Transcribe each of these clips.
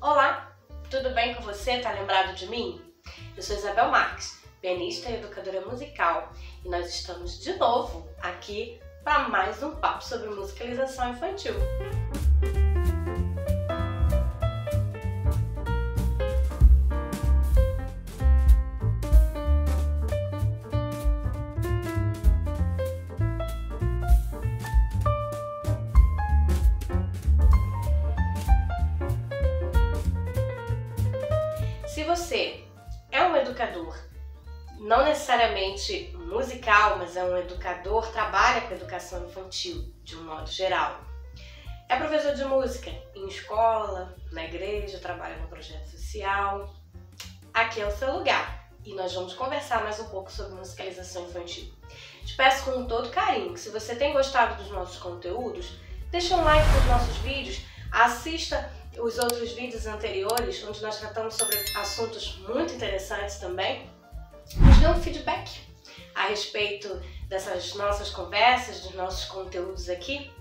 Olá, tudo bem com você? Tá lembrado de mim? Eu sou Isabel Marques, pianista e educadora musical, e nós estamos de novo aqui para mais um papo sobre musicalização infantil. Se você é um educador, não necessariamente musical, mas é um educador, trabalha com educação infantil de um modo geral, é professor de música em escola, na igreja, trabalha no projeto social, aqui é o seu lugar e nós vamos conversar mais um pouco sobre musicalização infantil. Te peço com todo carinho que, se você tem gostado dos nossos conteúdos, deixa um like nos nossos vídeos, assista os outros vídeos anteriores, onde nós tratamos sobre assuntos muito interessantes também. Nos dê um feedback a respeito dessas nossas conversas, dos nossos conteúdos aqui.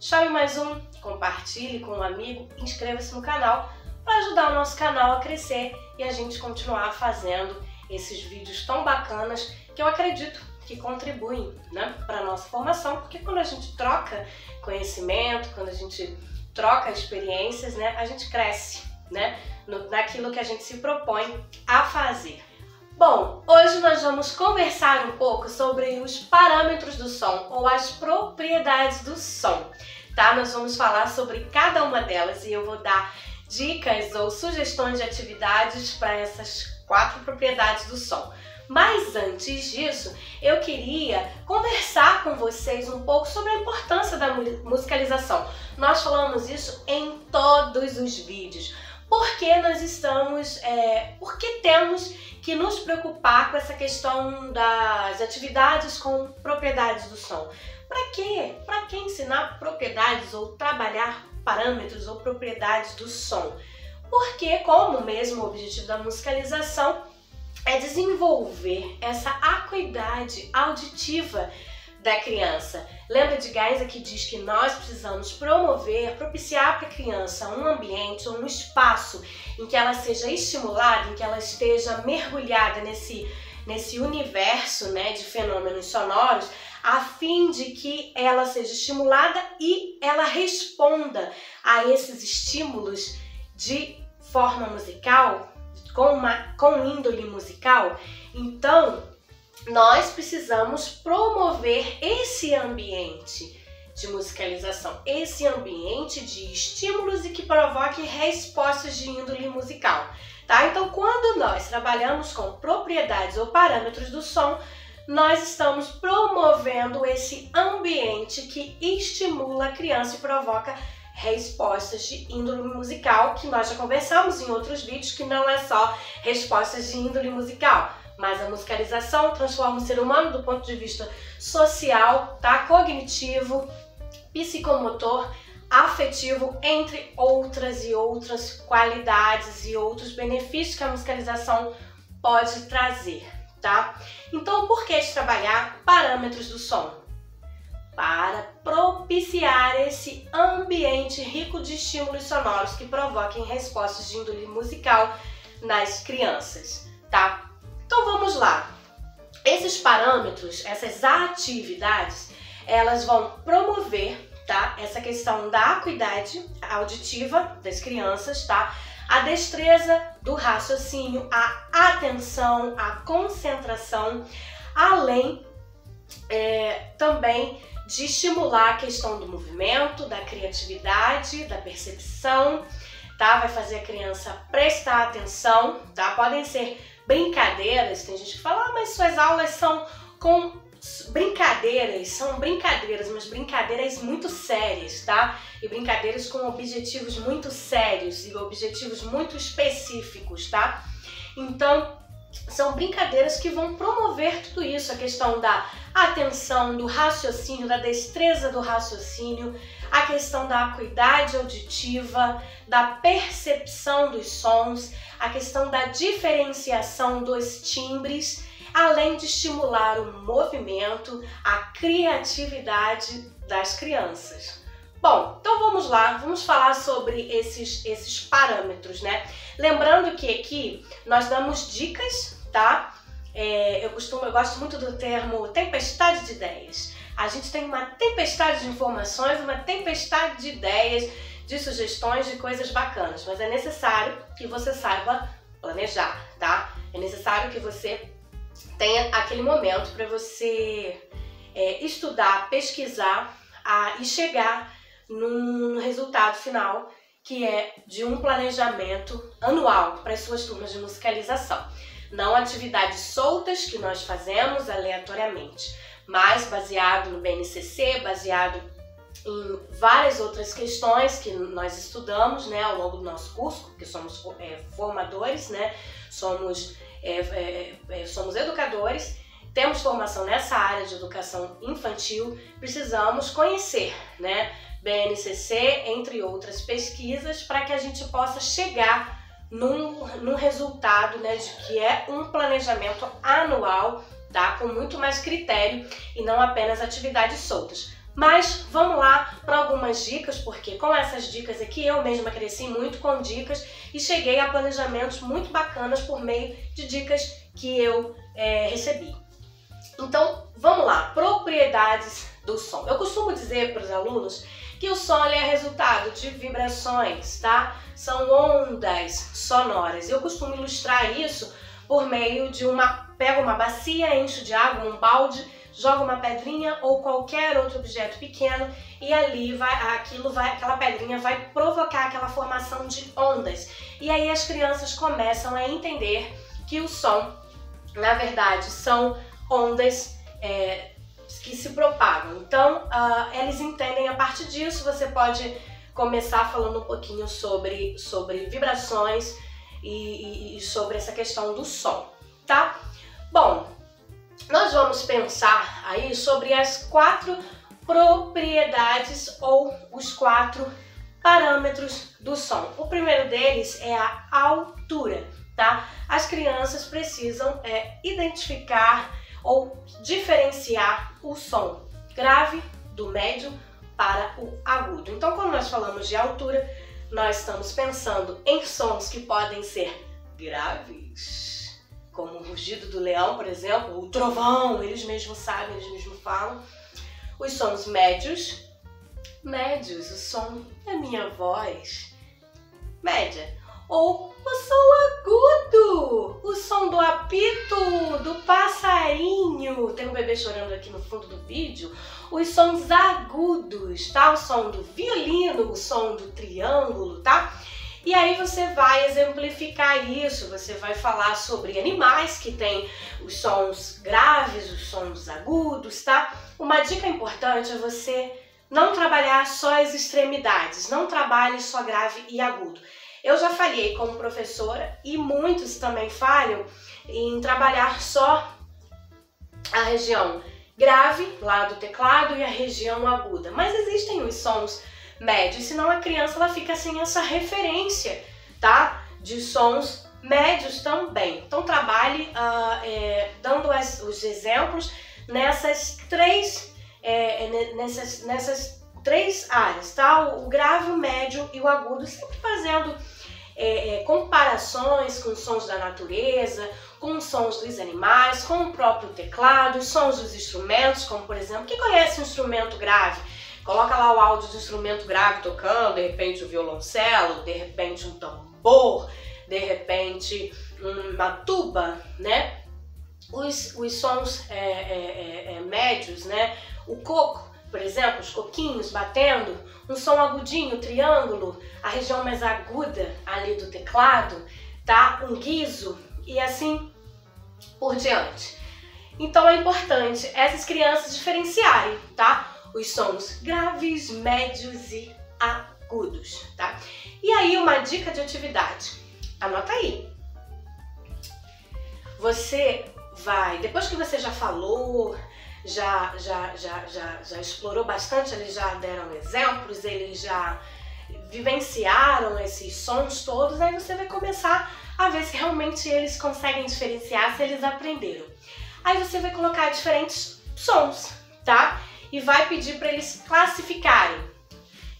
Chame mais um, compartilhe com um amigo, inscreva-se no canal para ajudar o nosso canal a crescer e a gente continuar fazendo esses vídeos tão bacanas que eu acredito que contribuem, né, para a nossa formação, porque quando a gente troca conhecimento, quando a gente troca experiências, né, a gente cresce, né, naquilo que a gente se propõe a fazer. Bom, hoje nós vamos conversar um pouco sobre os parâmetros do som, ou as propriedades do som, tá? Nós vamos falar sobre cada uma delas e eu vou dar dicas ou sugestões de atividades para essas 4 propriedades do som. Mas antes disso, eu queria conversar com vocês um pouco sobre a importância da musicalização. Nós falamos isso em todos os vídeos. Porque temos que nos preocupar com essa questão das atividades com propriedades do som? Para quê? Para que ensinar propriedades ou trabalhar parâmetros ou propriedades do som? Porque, como mesmo o objetivo da musicalização é desenvolver essa acuidade auditiva da criança. Lembra de Geisler que diz que nós precisamos propiciar para a criança um ambiente ou um espaço em que ela seja estimulada, em que ela esteja mergulhada nesse universo, né, de fenômenos sonoros, a fim de que ela seja estimulada e ela responda a esses estímulos de forma musical, com índole musical. Então, nós precisamos promover esse ambiente de musicalização, esse ambiente de estímulos e que provoque respostas de índole musical, tá? Então, quando nós trabalhamos com propriedades ou parâmetros do som, nós estamos promovendo esse ambiente que estimula a criança e provoca respostas de índole musical, que nós já conversamos em outros vídeos, que não é só respostas de índole musical, mas a musicalização transforma o ser humano do ponto de vista social, tá? Cognitivo, psicomotor, afetivo, entre outras qualidades e outros benefícios que a musicalização pode trazer, tá? Então, por que de trabalhar parâmetros do som? Para propiciar esse ambiente rico de estímulos sonoros que provoquem respostas de índole musical nas crianças, tá? Então vamos lá. Esses parâmetros, essas atividades, elas vão promover, tá, essa questão da acuidade auditiva das crianças, tá? A destreza do raciocínio, a atenção, a concentração, além também de estimular a questão do movimento, da criatividade, da percepção, tá? Vai fazer a criança prestar atenção, tá? Podem ser brincadeiras, tem gente que fala, mas suas aulas são com brincadeiras, mas brincadeiras muito sérias, tá? E brincadeiras com objetivos muito sérios e objetivos muito específicos, tá? Então, são brincadeiras que vão promover tudo isso, a questão da atenção, do raciocínio, da destreza do raciocínio, a questão da acuidade auditiva, da percepção dos sons, a questão da diferenciação dos timbres, além de estimular o movimento, a criatividade das crianças. Bom, então vamos lá, vamos falar sobre esses parâmetros, né? Lembrando que aqui nós damos dicas, tá? Eu gosto muito do termo tempestade de ideias. A gente tem uma tempestade de informações, uma tempestade de ideias, de sugestões, de coisas bacanas, mas é necessário que você saiba planejar, tá? É necessário que você tenha aquele momento para você estudar, pesquisar e chegar num resultado final que é de um planejamento anual para as suas turmas de musicalização. Não atividades soltas que nós fazemos aleatoriamente, mas baseado no BNCC, baseado em várias outras questões que nós estudamos, né, ao longo do nosso curso, porque somos formadores, né, somos educadores, temos formação nessa área de educação infantil, precisamos conhecer, né, BNCC, entre outras pesquisas, para que a gente possa chegar num resultado, né, de que é um planejamento anual, tá, com muito mais critério e não apenas atividades soltas. Mas vamos lá para algumas dicas, porque com essas dicas aqui eu mesma cresci muito com dicas e cheguei a planejamentos muito bacanas por meio de dicas que eu recebi. Então vamos lá, propriedades do som. Eu costumo dizer para os alunos que o som é resultado de vibrações, tá? São ondas sonoras. Eu costumo ilustrar isso por meio de pego uma bacia, encho de água, um balde, joga uma pedrinha ou qualquer outro objeto pequeno e ali aquela pedrinha vai provocar aquela formação de ondas. E aí as crianças começam a entender que o som, na verdade, são ondas que se propagam. Então, eles entendem a partir disso. Você pode começar falando um pouquinho sobre vibrações e sobre essa questão do som, tá? Bom, nós vamos pensar aí sobre as 4 propriedades ou os 4 parâmetros do som. O primeiro deles é a altura, tá? As crianças precisam identificar ou diferenciar o som grave do médio para o agudo. Então, quando nós falamos de altura, nós estamos pensando em sons que podem ser graves, como o rugido do leão, por exemplo, o trovão, eles mesmos sabem, eles mesmos falam. Os sons médios, o som da minha voz, média. Ou o som agudo, o som do apito, do passarinho. Tem um bebê chorando aqui no fundo do vídeo. Os sons agudos, tá? O som do violino, o som do triângulo, tá? E aí você vai exemplificar isso, você vai falar sobre animais que têm os sons graves, os sons agudos, tá? Uma dica importante é você não trabalhar só as extremidades, não trabalhe só grave e agudo. Eu já falhei como professora e muitos também falham em trabalhar só a região grave, lá do teclado, e a região aguda. Mas existem os sons médios, senão a criança ela fica sem essa referência, tá? De sons médios também. Então trabalhe dando os exemplos nessas 3 áreas, tá? O grave, o médio e o agudo, sempre fazendo comparações com sons da natureza, com sons dos animais, com o próprio teclado, os sons dos instrumentos, como por exemplo, quem conhece um instrumento grave? Coloca lá o áudio do instrumento grave tocando, de repente o violoncelo, de repente um tambor, de repente uma tuba, né? Os sons médios, né? O coco, por exemplo, os coquinhos batendo, um som agudinho, triângulo, a região mais aguda ali do teclado, tá? Um guizo e assim por diante. Então é importante essas crianças diferenciarem, tá? Os sons graves, médios e agudos, tá? E aí uma dica de atividade, anota aí. Você vai, depois que você já falou, já explorou bastante, eles já deram exemplos, eles já vivenciaram esses sons todos, aí você vai começar a ver se realmente eles conseguem diferenciar, se eles aprenderam. Aí você vai colocar diferentes sons, tá? E vai pedir para eles classificarem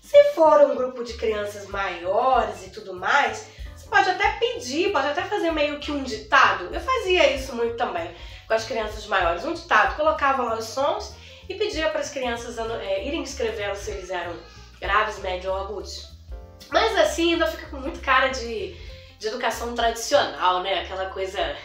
Se for um grupo de crianças maiores e tudo mais, você pode até pedir, pode até fazer meio que um ditado. Eu fazia isso muito também com as crianças maiores. Um ditado, colocava lá os sons e pedia para as crianças irem escrevendo se eles eram graves, médios ou agudos. Mas assim ainda fica com muito cara de educação tradicional, né? Aquela coisa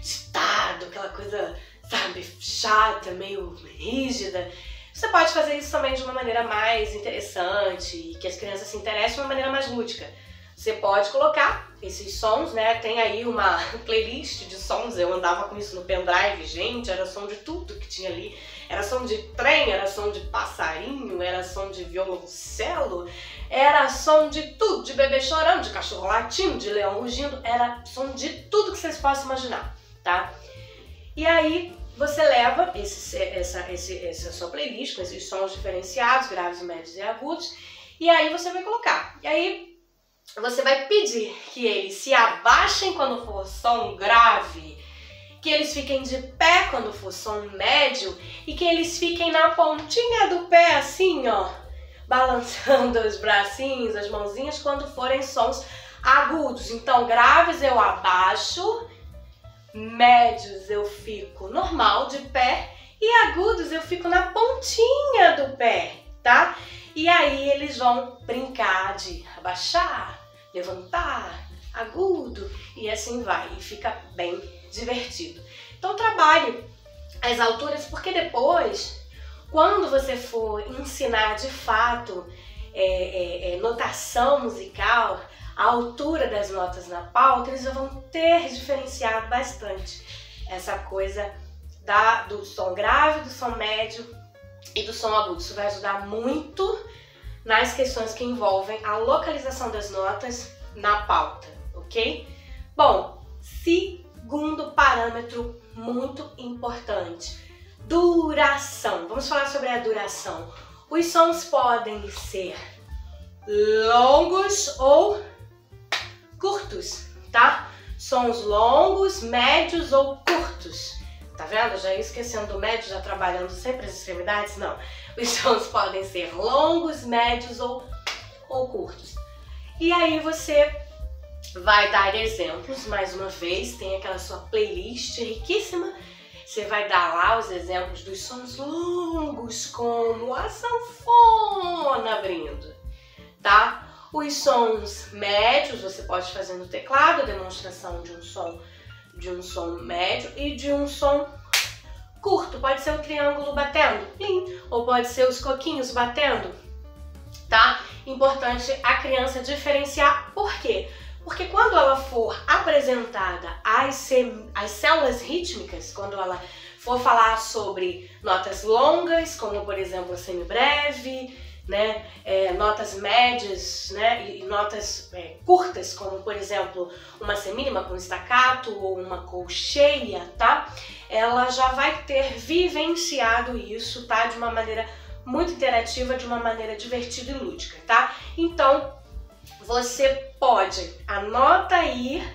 ditado, aquela coisa, sabe, chata, meio rígida. Você pode fazer isso também de uma maneira mais interessante e que as crianças se interessem de uma maneira mais lúdica. Você pode colocar esses sons, né? Tem aí uma playlist de sons, eu andava com isso no pendrive, gente, era som de tudo que tinha ali. Era som de trem, era som de passarinho, era som de violoncelo, era som de tudo, de bebê chorando, de cachorro latindo, de leão rugindo, era som de tudo que vocês possam imaginar, tá? E aí você leva essa sua playlist com esses sons diferenciados, graves, médios e agudos, e aí você vai colocar. E aí você vai pedir que eles se abaixem quando for som grave, que eles fiquem de pé quando for som médio e que eles fiquem na pontinha do pé assim, ó, balançando os bracinhos, as mãozinhas quando forem sons agudos. Então, graves eu abaixo, médios eu fico normal de pé e agudos eu fico na pontinha do pé, tá? E aí eles vão brincar de abaixar, levantar, agudo e assim vai, e fica bem divertido. Então trabalhe as alturas, porque depois, quando você for ensinar de fato notação musical, a altura das notas na pauta, eles vão ter diferenciado bastante essa coisa do som grave, do som médio e do som agudo. Isso vai ajudar muito nas questões que envolvem a localização das notas na pauta, ok? Bom, segundo parâmetro muito importante, duração. Vamos falar sobre a duração. Os sons podem ser longos ou curtos, tá? Sons longos, médios ou curtos. Tá vendo? Já ia esquecendo do médio, já trabalhando sempre as extremidades? Não. Os sons podem ser longos, médios ou curtos. E aí você vai dar exemplos, mais uma vez, tem aquela sua playlist riquíssima. Você vai dar lá os exemplos dos sons longos, como a sanfona abrindo, tá? Os sons médios você pode fazer no teclado, a demonstração de um som médio e de um som curto. Pode ser o triângulo batendo, plim, ou pode ser os coquinhos batendo, tá? Importante a criança diferenciar. Por quê? Porque quando ela for apresentada às células rítmicas, quando ela for falar sobre notas longas, como por exemplo a semibreve, né, notas médias, né, e notas curtas, como por exemplo uma semínima com staccato ou uma colcheia, tá? Ela já vai ter vivenciado isso, tá? De uma maneira muito interativa, de uma maneira divertida e lúdica, tá? Então, você pode, anota aí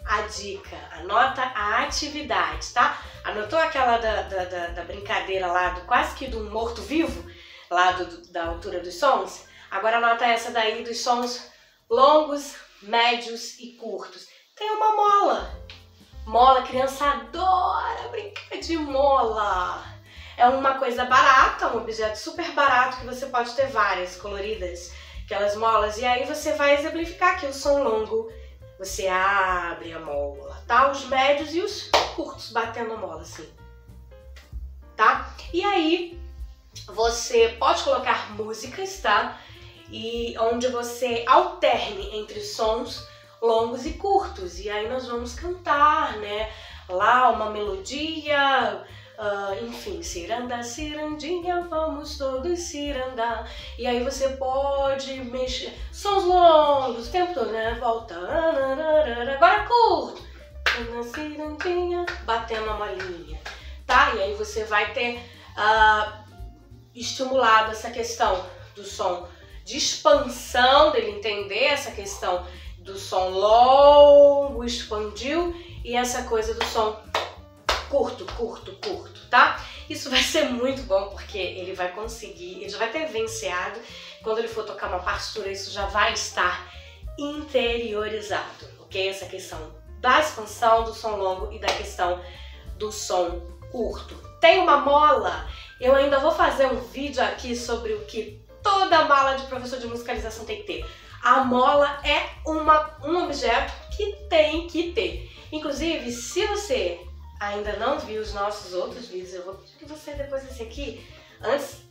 a dica, anota a atividade, tá? Anotou aquela da brincadeira lá, quase que do morto-vivo, lá da altura dos sons? Agora anota essa daí dos sons longos, médios e curtos. Tem uma mola. Mola, criança adora brincar de mola. É uma coisa barata, um objeto super barato que você pode ter várias, coloridas, aquelas molas. E aí você vai exemplificar aqui o som longo. Você abre a mola, tá? Os médios e os curtos batendo a mola, assim. Tá? E aí você pode colocar músicas, tá? E onde você alterne entre sons longos e curtos. E aí nós vamos cantar, né? Lá uma melodia, enfim, ciranda, cirandinha, vamos todos cirandar. E aí você pode mexer, sons longos o tempo todo, né? Volta, agora curto, cirandinha, batendo a molinha, tá? E aí você vai ter estimulado essa questão do som de expansão, dele entender essa questão do som longo, expandiu, e essa coisa do som curto, tá? Isso vai ser muito bom porque ele vai conseguir, ele já vai ter vivenciado quando ele for tocar uma partitura, isso já vai estar interiorizado, ok? Essa questão da expansão do som longo e da questão do som curto. Tem uma mola, eu ainda vou fazer um vídeo aqui sobre o que toda mala de professor de musicalização tem que ter. A mola é um objeto que tem que ter. Inclusive, se você ainda não viu os nossos outros vídeos, eu vou pedir que você, depois desse aqui, antes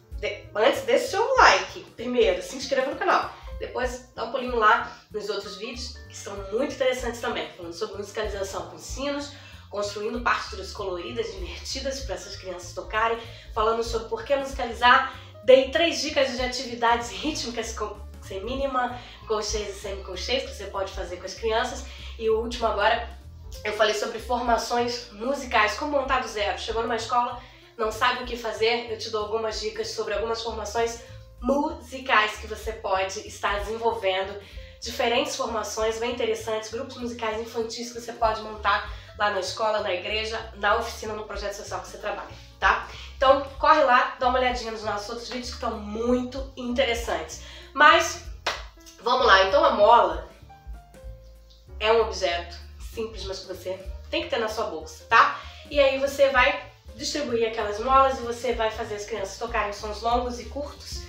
desse seu like, primeiro, se inscreva no canal. Depois dá um pulinho lá nos outros vídeos, que são muito interessantes também, falando sobre musicalização com sinos, construindo partituras coloridas, divertidas para essas crianças tocarem, falando sobre por que musicalizar. Dei 3 dicas de atividades rítmicas com semínima, colcheias e semicolcheias que você pode fazer com as crianças. E o último agora, eu falei sobre formações musicais, como montar do zero. Chegou numa escola, não sabe o que fazer, eu te dou algumas dicas sobre algumas formações musicais que você pode estar desenvolvendo, diferentes formações bem interessantes, grupos musicais infantis que você pode montar lá na escola, na igreja, na oficina, no projeto social que você trabalha, tá? Então corre lá, dá uma olhadinha nos nossos outros vídeos que estão muito interessantes. Mas vamos lá, então a mola é um objeto simples, mas que você tem que ter na sua bolsa, tá? E aí você vai distribuir aquelas molas e você vai fazer as crianças tocarem sons longos e curtos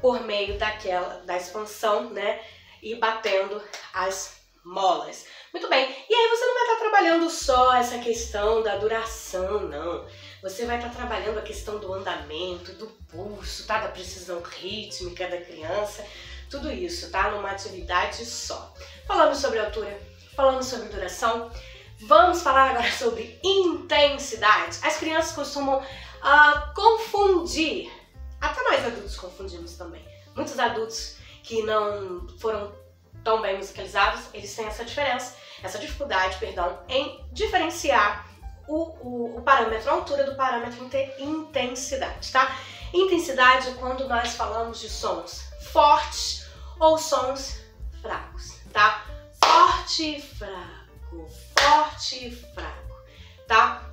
por meio da expansão, né? E batendo as molas. Muito bem, e aí você não vai estar trabalhando só essa questão da duração, não. Você vai estar trabalhando a questão do andamento, do pulso, tá? Da precisão rítmica da criança, tudo isso, tá? Numa atividade só. Falando sobre altura, falando sobre duração, vamos falar agora sobre intensidade. As crianças costumam confundir, até nós adultos confundimos também. Muitos adultos que não foram tão bem musicalizados, eles têm essa dificuldade, em diferenciar o parâmetro, a altura do parâmetro intensidade, tá? Intensidade é quando nós falamos de sons fortes ou sons fracos, tá? Forte e fraco, tá?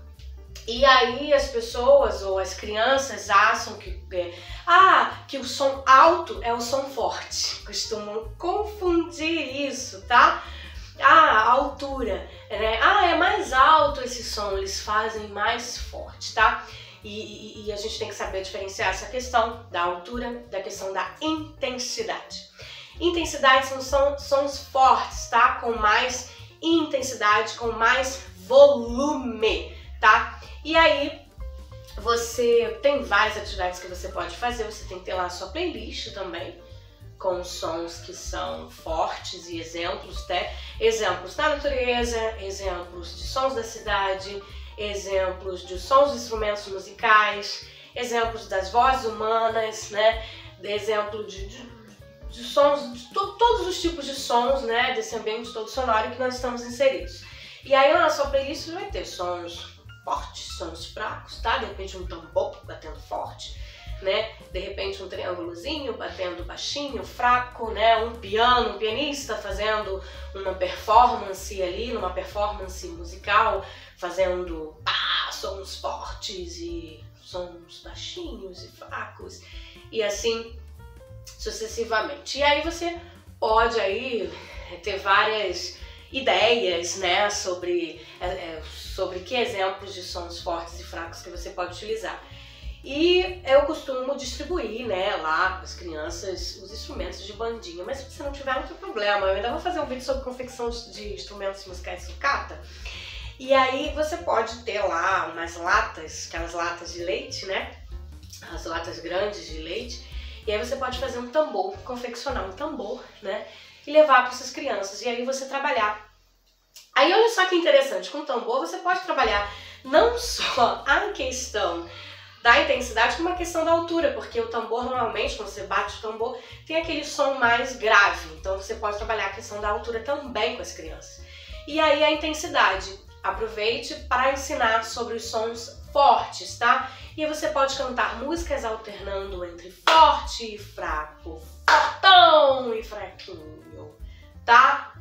E aí as pessoas ou as crianças acham que o som alto é o som forte. Costumam confundir isso, tá? A altura, né? É mais alto esse som, eles fazem mais forte, tá? E a gente tem que saber diferenciar essa questão da altura da questão da intensidade. Intensidade são sons fortes, tá? Com mais intensidade, com mais volume, tá? E aí, você tem várias atividades que você pode fazer, você tem que ter lá a sua playlist também, com sons que são fortes e exemplos, né? Exemplos da natureza, exemplos de sons da cidade, exemplos de sons de instrumentos musicais, exemplos das vozes humanas, né? Exemplo de sons, de todos os tipos de sons, né? Desse ambiente todo sonoro que nós estamos inseridos. E aí na sua playlist vai ter sons fortes, sons fracos, tá? De repente um tambor batendo forte, né? De repente um triângulozinho batendo baixinho, fraco, né? Um pianista fazendo uma performance ali, numa performance musical, fazendo sons fortes e sons baixinhos e fracos, e assim sucessivamente. E aí você pode aí ter várias ideias, né, sobre que exemplos de sons fortes e fracos que você pode utilizar. E eu costumo distribuir, né, lá para as crianças os instrumentos de bandinha, mas se você não tiver, não tem problema. Eu ainda vou fazer um vídeo sobre confecção de instrumentos musicais sucata. E aí você pode ter lá umas latas, aquelas latas de leite, né, as latas grandes de leite, e aí você pode fazer um tambor, confeccionar um tambor, né, e levar para essas crianças, e aí você trabalhar. Aí olha só que interessante, com o tambor você pode trabalhar não só a questão da intensidade, como a questão da altura, porque o tambor normalmente, quando você bate o tambor, tem aquele som mais grave, então você pode trabalhar a questão da altura também com as crianças. E aí a intensidade, aproveite para ensinar sobre os sons fortes, tá? E você pode cantar músicas alternando entre forte e fraco, fortão e fraquinho, tá?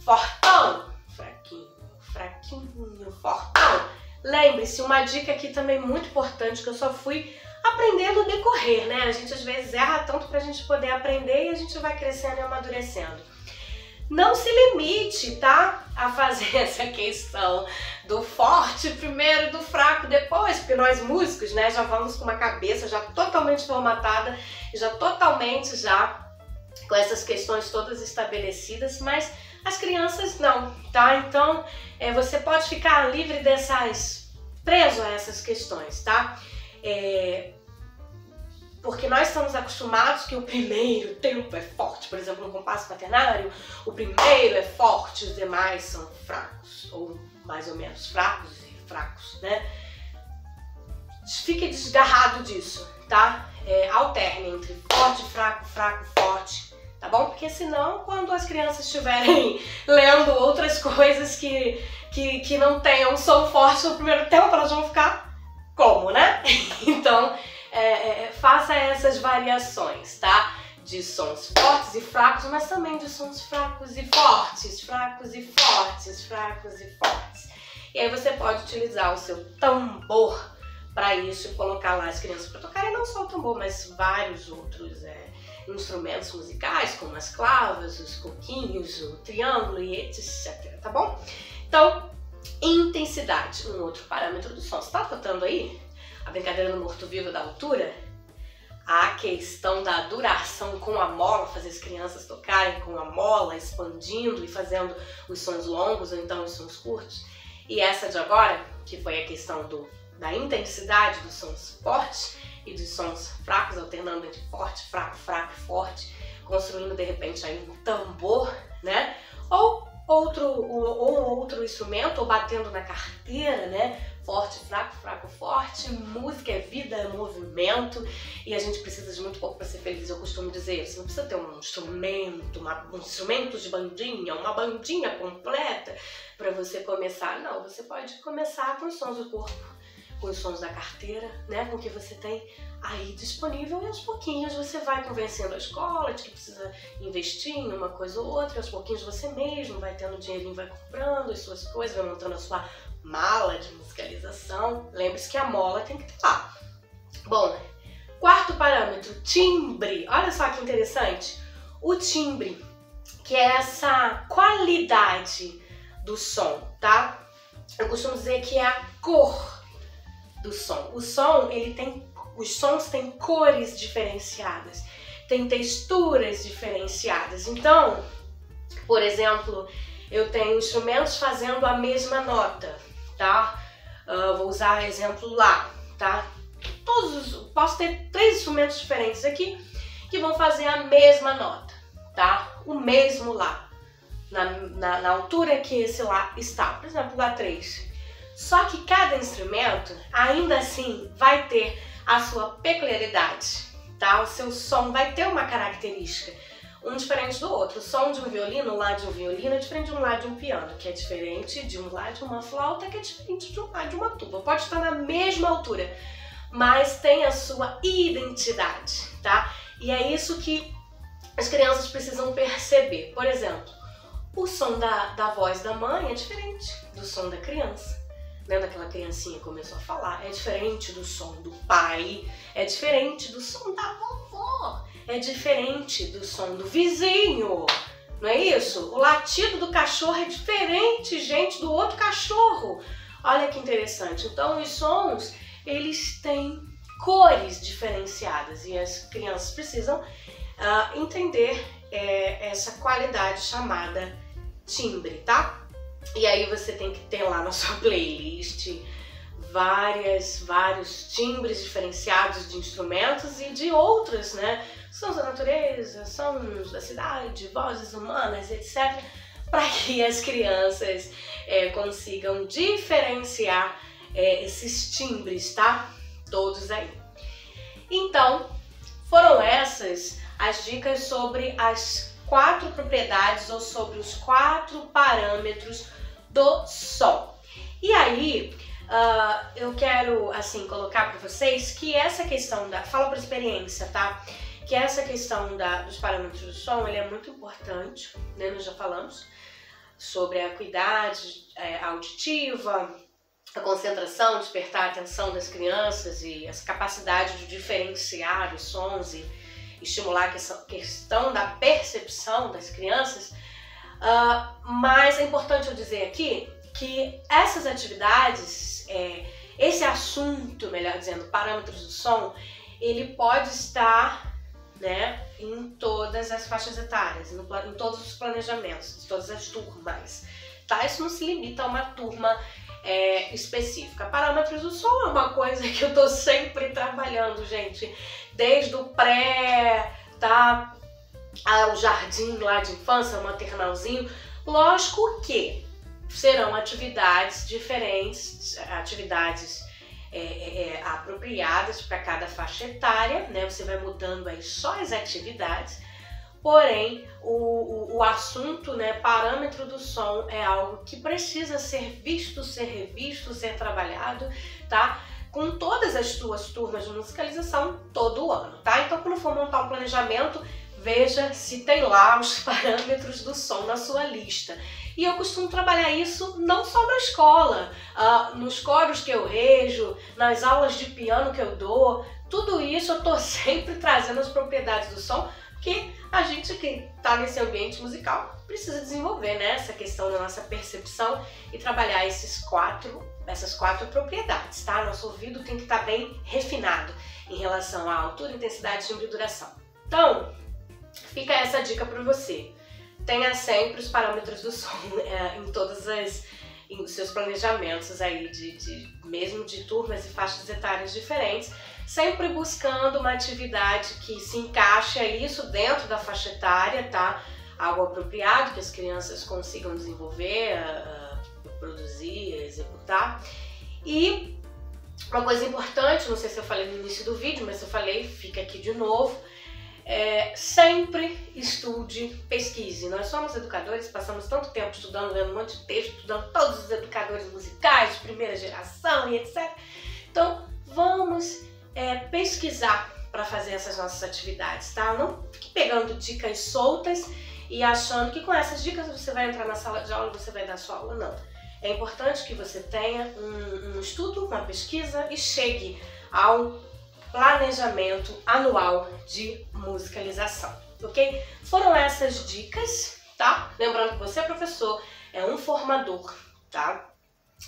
Fortão, fraquinho, fraquinho, fortão. Lembre-se, uma dica aqui também muito importante que eu só fui aprender no decorrer, né? A gente às vezes erra tanto pra gente poder aprender e a gente vai crescendo e amadurecendo. Não se limite, tá? A fazer essa questão do forte primeiro, do fraco depois, porque nós músicos, né, já vamos com uma cabeça já totalmente formatada, já totalmente já com essas questões todas estabelecidas, mas as crianças não, tá? Então, você pode ficar livre preso a essas questões, tá? Porque nós estamos acostumados que o primeiro tempo é forte, por exemplo, no compasso quaternário, o primeiro é forte, os demais são fracos, ou mais ou menos fracos e fracos, né? Fique desgarrado disso, tá? Alterne entre forte, fraco, fraco, forte, tá bom? Porque senão, quando as crianças estiverem lendo outras coisas que não tenham som forte no primeiro tempo, elas vão ficar como, né? Então, faça essas variações, tá? De sons fortes e fracos, mas também de sons fracos e fortes, fracos e fortes, fracos e fortes. E aí você pode utilizar o seu tambor para isso e colocar lá as crianças para tocarem não só o tambor, mas vários outros instrumentos musicais, como as clavas, os coquinhos, o triângulo e etc, tá bom? Então, intensidade, um outro parâmetro do som. Você tá notando aí a brincadeira do morto-vivo da altura? A questão da duração com a mola, fazer as crianças tocarem com a mola, expandindo e fazendo os sons longos ou então os sons curtos. E essa de agora, que foi a questão da intensidade dos sons fortes e dos sons fracos, alternando entre forte, fraco, fraco e forte, construindo de repente aí um tambor, né? Ou outro instrumento, ou batendo na carteira, né? Forte, fraco, fraco, forte. Música é vida, é movimento, e a gente precisa de muito pouco para ser feliz. Eu costumo dizer, você não precisa ter um instrumento, um instrumento de bandinha, uma bandinha completa para você começar. Não, você pode começar com os sons do corpo, com os sons da carteira, né? Com o que você tem aí disponível, e aos pouquinhos você vai convencendo a escola de que precisa investir em uma coisa ou outra, e aos pouquinhos você mesmo vai tendo dinheirinho, vai comprando as suas coisas, vai montando a sua mala de musicalização. Lembre-se que a mola tem que estar lá. Bom, quarto parâmetro, timbre. Olha só que interessante. O timbre, que é essa qualidade do som, tá? Eu costumo dizer que é a cor do som. O som, os sons têm cores diferenciadas, tem texturas diferenciadas. Então, por exemplo, eu tenho instrumentos fazendo a mesma nota, tá? Vou usar exemplo lá, tá? Posso ter 3 instrumentos diferentes aqui que vão fazer a mesma nota, tá? O mesmo lá, na altura que esse lá está, por exemplo, lá 3. Só que cada instrumento, ainda assim, vai ter a sua peculiaridade, tá? O seu som vai ter uma característica, um diferente do outro. O som de um violino, o lá de um violino, é diferente de um lá de um piano, que é diferente de um lá de uma flauta, que é diferente de um lá de uma tuba. Pode estar na mesma altura, mas tem a sua identidade, tá? E é isso que as crianças precisam perceber. Por exemplo, o som da voz da mãe é diferente do som da criança. Daquela criancinha que começou a falar, é diferente do som do pai, é diferente do som da vovó, é diferente do som do vizinho, não é isso? O latido do cachorro é diferente, gente, do outro cachorro. Olha que interessante. Então, os sons, eles têm cores diferenciadas e as crianças precisam entender essa qualidade chamada timbre, tá? E aí você tem que ter lá na sua playlist vários timbres diferenciados de instrumentos e de outros, né? Sons da natureza, sons da cidade, vozes humanas, etc. Para que as crianças consigam diferenciar esses timbres, tá? Todos aí. Então, foram essas as dicas sobre as 4 propriedades ou sobre os 4 parâmetros do som. E aí, eu quero assim colocar para vocês que essa questão falo por experiência, tá? Que essa questão dos parâmetros do som, ele é muito importante, né? Nós já falamos sobre a acuidade auditiva, a concentração, despertar a atenção das crianças e essa capacidade de diferenciar os sons e estimular a questão da percepção das crianças. Mas é importante eu dizer aqui que essas atividades, esse assunto, melhor dizendo, parâmetros do som, ele pode estar, né, em todas as faixas etárias, em todos os planejamentos, de todas as turmas. Tá? Isso não se limita a uma turma específica. Parâmetros do som é uma coisa que eu tô sempre trabalhando, gente, desde o pré, tá, ao jardim lá de infância, maternalzinho. Lógico que serão atividades diferentes, atividades apropriadas para cada faixa etária, né? Você vai mudando aí só as atividades. Porém, o assunto, né, parâmetro do som é algo que precisa ser visto, ser revisto, ser trabalhado, tá? Com todas as tuas turmas de musicalização todo ano, tá? Então, quando for montar um planejamento, veja se tem lá os parâmetros do som na sua lista. E eu costumo trabalhar isso não só na escola, nos coros que eu rejo, nas aulas de piano que eu dou, tudo isso eu tô sempre trazendo as propriedades do som, porque a gente que está nesse ambiente musical precisa desenvolver, né, essa questão da nossa percepção e trabalhar essas quatro propriedades, tá? Nosso ouvido tem que estar bem refinado em relação à altura, intensidade, timbre e duração. Então, fica essa dica para você. Tenha sempre os parâmetros do som em todos os seus planejamentos aí, mesmo de turmas e faixas etárias diferentes, sempre buscando uma atividade que se encaixe a isso dentro da faixa etária, tá? Algo apropriado que as crianças consigam desenvolver, produzir, executar. E uma coisa importante, não sei se eu falei no início do vídeo, mas eu falei, fica aqui de novo, sempre estude, pesquise. Nós somos educadores, passamos tanto tempo estudando, lendo um monte de texto, estudando todos os educadores musicais de primeira geração e etc. Então, vamos pesquisar para fazer essas nossas atividades, tá? Não fique pegando dicas soltas e achando que com essas dicas você vai entrar na sala de aula e você vai dar sua aula, não. É importante que você tenha um estudo, uma pesquisa e chegue ao planejamento anual de musicalização, ok? Foram essas dicas, tá? Lembrando que você é professor, é um formador, tá?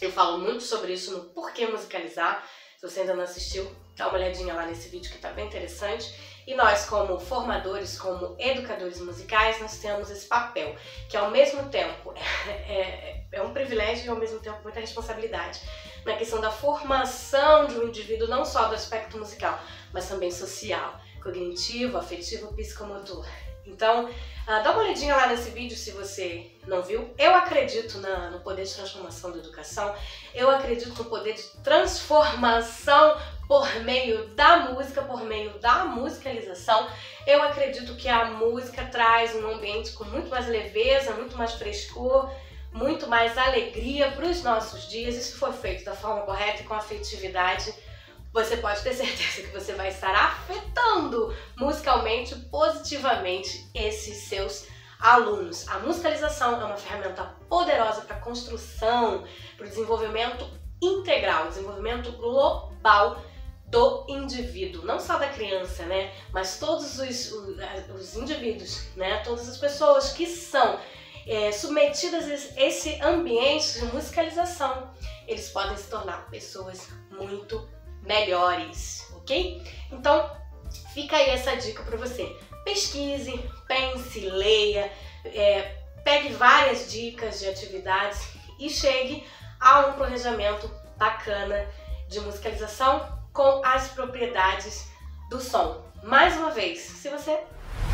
Eu falo muito sobre isso no Porquê Musicalizar. Se você ainda não assistiu, dá uma olhadinha lá nesse vídeo que tá bem interessante. E nós, como formadores, como educadores musicais, nós temos esse papel, que ao mesmo tempo é um privilégio e ao mesmo tempo muita responsabilidade, na questão da formação de um indivíduo, não só do aspecto musical, mas também social, cognitivo, afetivo, psicomotor. Então, dá uma olhadinha lá nesse vídeo se você não viu. Eu acredito no poder de transformação da educação, eu acredito no poder de transformação por meio da música, por meio da musicalização. Eu acredito que a música traz um ambiente com muito mais leveza, muito mais frescor, muito mais alegria para os nossos dias. E se for feito da forma correta e com afetividade, você pode ter certeza que você vai estar afetando musicalmente, positivamente, esses seus alunos. A musicalização é uma ferramenta poderosa para a construção, para o desenvolvimento integral, desenvolvimento global do indivíduo, não só da criança, né, mas todos os indivíduos, né, todas as pessoas que são submetidas a esse ambiente de musicalização, eles podem se tornar pessoas muito melhores, ok? Então, fica aí essa dica para você. Pesquise, pense, leia, pegue várias dicas de atividades e chegue a um planejamento bacana de musicalização com as propriedades do som. Mais uma vez, se você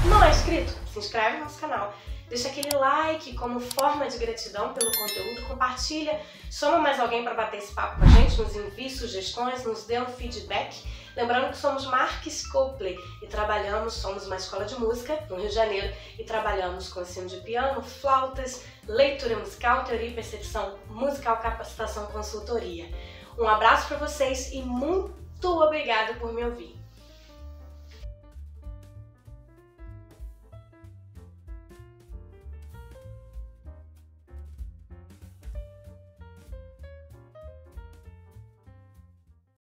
não é inscrito, se inscreve no nosso canal. Deixa aquele like como forma de gratidão pelo conteúdo, compartilha, chama mais alguém para bater esse papo com a gente, nos envie sugestões, nos dê um feedback. Lembrando que somos Marques Copley e somos uma escola de música no Rio de Janeiro e trabalhamos com ensino de piano, flautas, leitura musical, teoria e percepção musical, capacitação, consultoria. Um abraço para vocês e muito obrigada por me ouvir.